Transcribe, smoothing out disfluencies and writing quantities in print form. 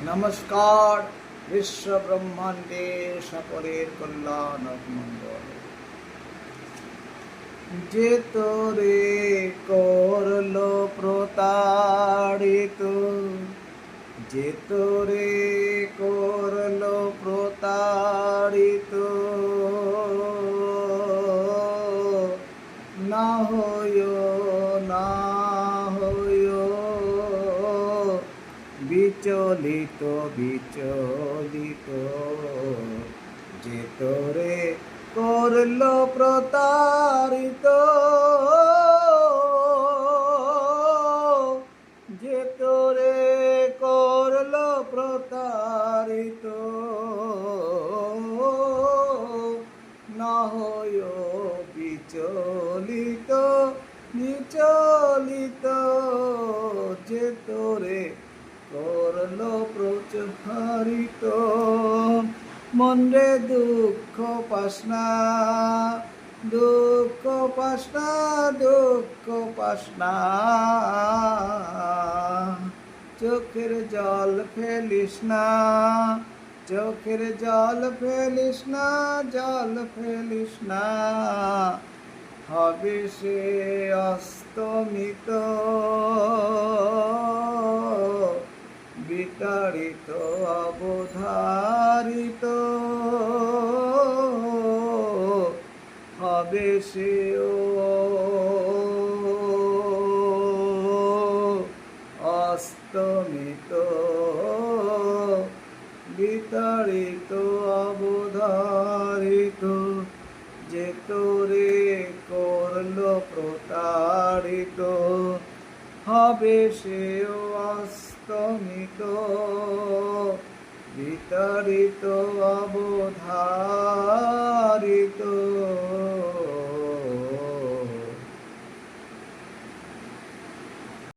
নমস্কার। বিশ্ব ব্রহ্মাণ্ডে সকলের কল্যাণক মঙ্গল। যে তোরে করলো প্রতারিত, যে তোরে করলো প্রতারিত, না হইও না হইও বিচলিত বিচলিত, যে তোরে করলো প্রতারিত, যে তোরে করলো প্রতারিত, না হইও বিচলিত বিচলিত, যে তোরে করলো প্রচারিত। মনরে দুঃখ পাসনা, দুঃখ পাসনা, দুঃখ পাসনা, চোখের জল ফেলিস না, চোখের জল ফেলিস না, জল ফেলিস না, হবে সে অস্তমিত, বিতাড়িত অবধারিত, হবে সে অস্তমিত, বিতাড়িত অবধারিত, যে তোরে করলো প্রতারিত, হবে সেও অস্তমিত, বিতাড়িত অবধারিত।